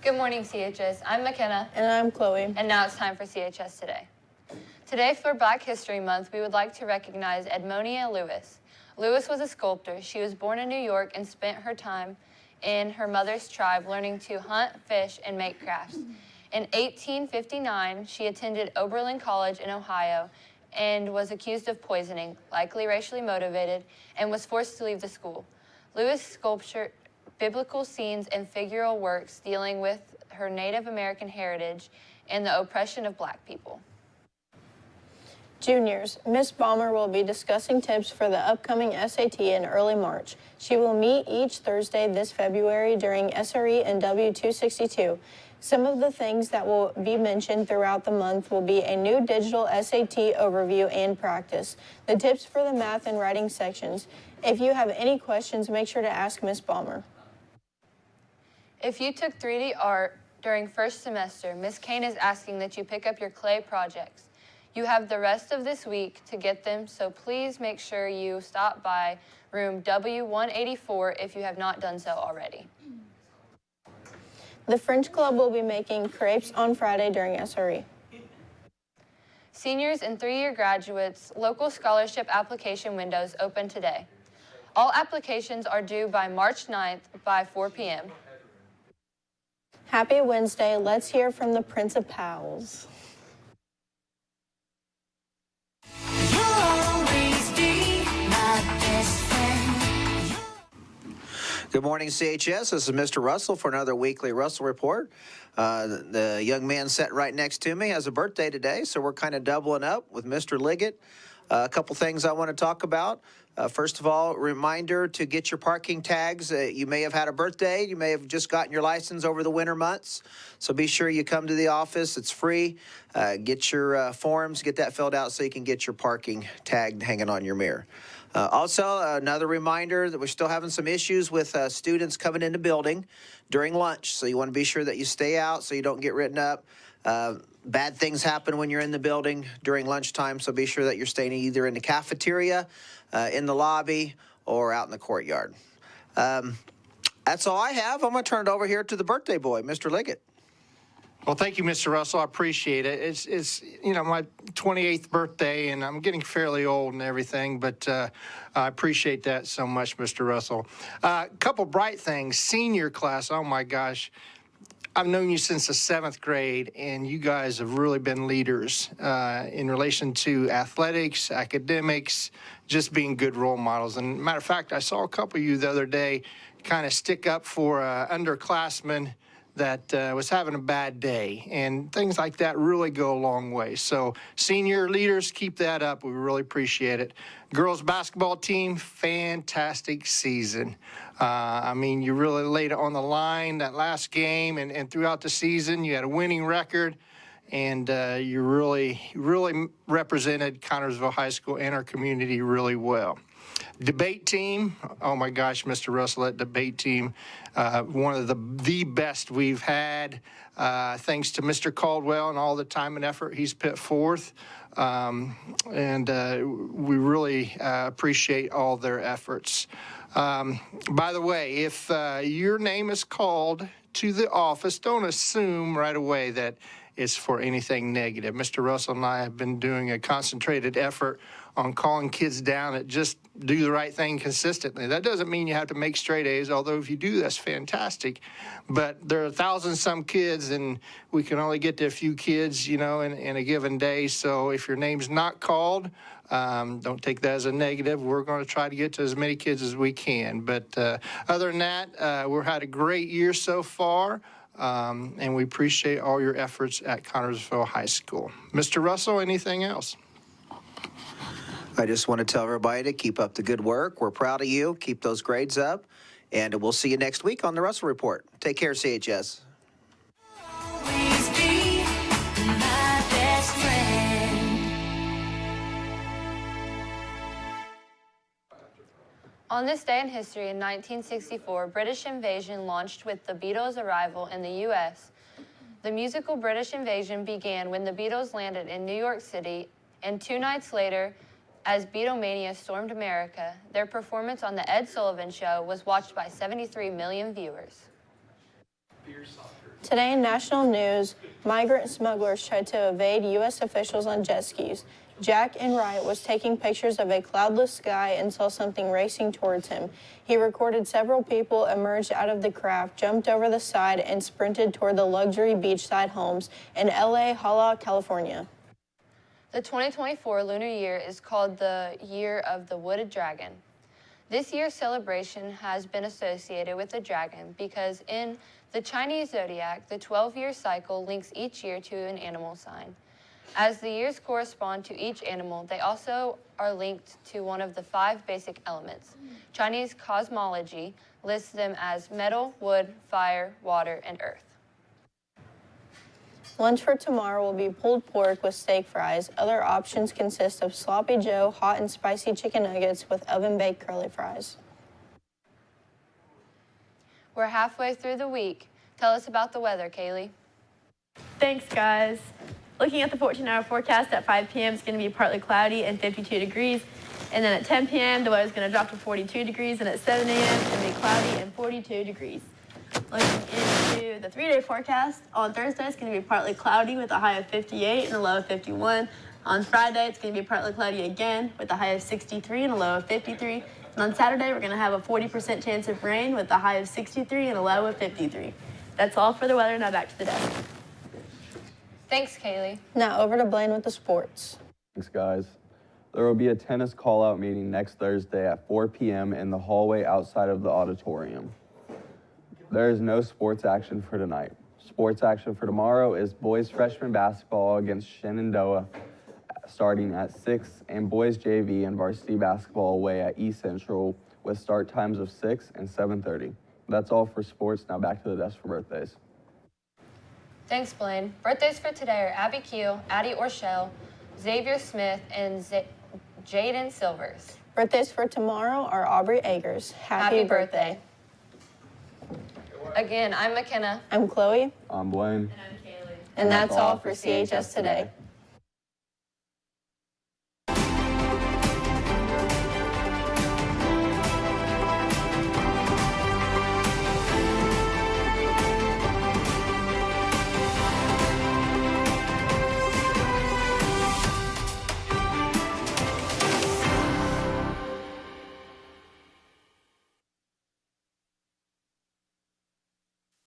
Good morning, CHS. I'm McKenna. And I'm Chloe. And now it's time for CHS Today. Today, for Black History Month, we would like to recognize Edmonia Lewis. Lewis was a sculptor. She was born in New York and spent her time in her mother's tribe learning to hunt, fish, and make crafts. In 1859, she attended Oberlin College in Ohio and was accused of poisoning, likely racially motivated, and was forced to leave the school. Lewis sculptured biblical scenes and figural works dealing with her Native American heritage and the oppression of Black people. Juniors, Miss Balmer will be discussing tips for the upcoming SAT in early March. She will meet each Thursday this February during SRE and W262. Some of the things that will be mentioned throughout the month will be a new digital SAT overview and practice, the tips for the math and writing sections. If you have any questions, make sure to ask Miss Balmer. If you took 3D art during first semester, Miss Kane is asking that you pick up your clay projects. You have the rest of this week to get them, so please make sure you stop by room W184 if you have not done so already. The French Club will be making crepes on Friday during SRE. Seniors and three-year graduates, local scholarship application windows open today. All applications are due by March 9th by 4 p.m. Happy Wednesday. Let's hear from the principals. Good morning, CHS. This is Mr. Russell for another weekly Russell Report. The young man sitting right next to me has a birthday today, so we're kind of doubling up with Mr. Liggett. A couple things I want to talk about. First of all, reminder to get your parking tags. You may have had a birthday. You may have just gotten your license over the winter months. So be sure you come to the office. It's free. Get your forms, get that filled out so you can get your parking tag hanging on your mirror. Also, another reminder that we're still having some issues with students coming into building during lunch. So you want to be sure that you stay out so you don't get written up. Bad things happen when you're in the building during lunchtime, so be sure that you're staying either in the cafeteria, in the lobby, or out in the courtyard. That's all I have. I'm going to turn it over here to the birthday boy, Mr. Liggett. Well, thank you, Mr. Russell. I appreciate it. It's my 28th birthday, and I'm getting fairly old and everything, but I appreciate that so much, Mr. Russell. A couple bright things. Senior class, oh my gosh. I've known you since the 7th grade, and you guys have really been leaders in relation to athletics, academics, just being good role models. And matter of fact, I saw a couple of you the other day kind of stick up for underclassmen that was having a bad day, and things like that really go a long way. So senior leaders, keep that up. We really appreciate it. Girls basketball team, fantastic season. I mean, you really laid it on the line that last game, and throughout the season, you had a winning record, and you really represented Connersville High School and our community really well. Debate team, oh my gosh, Mr. Russell, that debate team, one of the best we've had, thanks to Mr. Caldwell and all the time and effort he's put forth. And we really appreciate all their efforts. By the way, if your name is called to the office, don't assume right away that it's for anything negative. Mr. Russell and I have been doing a concentrated effort on calling kids down that just do the right thing consistently. That doesn't mean you have to make straight A's, although if you do, that's fantastic. But there are 1,000-some kids, and we can only get to a few kids, in a given day. So if your name's not called, don't take that as a negative. We're going to try to get to as many kids as we can. But other than that, we've had a great year so far. And we appreciate all your efforts at Connersville High School. Mr. Russell, anything else? I just want to tell everybody to keep up the good work. We're proud of you. Keep those grades up. And we'll see you next week on the Russell Report. Take care, CHS. Always be my best friend. On this day in history in 1964, British invasion launched with the Beatles' arrival in the U.S. The musical British invasion began when the Beatles landed in New York City, and 2 nights later, as Beatlemania stormed America, their performance on The Ed Sullivan Show was watched by 73 million viewers. Today in national news, migrant smugglers tried to evade U.S. officials on jet skis. Jack Enright was taking pictures of a cloudless sky and saw something racing towards him. He recorded several people emerged out of the craft, jumped over the side, and sprinted toward the luxury beachside homes in L.A. Hala, California. The 2024 lunar year is called the Year of the Wooded Dragon. This year's celebration has been associated with the dragon because in the Chinese zodiac, the 12-year cycle links each year to an animal sign. As the years correspond to each animal, they also are linked to one of the 5 basic elements. Chinese cosmology lists them as metal, wood, fire, water, and earth. Lunch for tomorrow will be pulled pork with steak fries. Other options consist of Sloppy Joe hot and spicy chicken nuggets with oven-baked curly fries. We're halfway through the week. Tell us about the weather, Kaylee. Thanks, guys. Looking at the 14-hour forecast, at 5 p.m. it's going to be partly cloudy and 52 degrees. And then at 10 p.m. the weather's going to drop to 42 degrees, and at 7 a.m. it's going to be cloudy and 42 degrees. Looking into the 3-day forecast, on Thursday it's going to be partly cloudy with a high of 58 and a low of 51. On Friday it's going to be partly cloudy again with a high of 63 and a low of 53. And on Saturday we're going to have a 40% chance of rain with a high of 63 and a low of 53. That's all for the weather. Now back to the desk. Thanks, Kaylee. Now over to Blaine with the sports. Thanks, guys. There will be a tennis call-out meeting next Thursday at 4 p.m. in the hallway outside of the auditorium. There is no sports action for tonight. Sports action for tomorrow is boys freshman basketball against Shenandoah starting at 6, and boys JV and varsity basketball away at East Central with start times of 6 and 7:30. That's all for sports. Now back to the desk for birthdays. Thanks, Blaine. Birthdays for today are Abby Keel, Addie Orshell, Xavier Smith, and Jaden Silvers. Birthdays for tomorrow are Aubrey Agers. Happy birthday. Again, I'm McKenna. I'm Chloe, I'm Blaine. and that's all for CHS Today.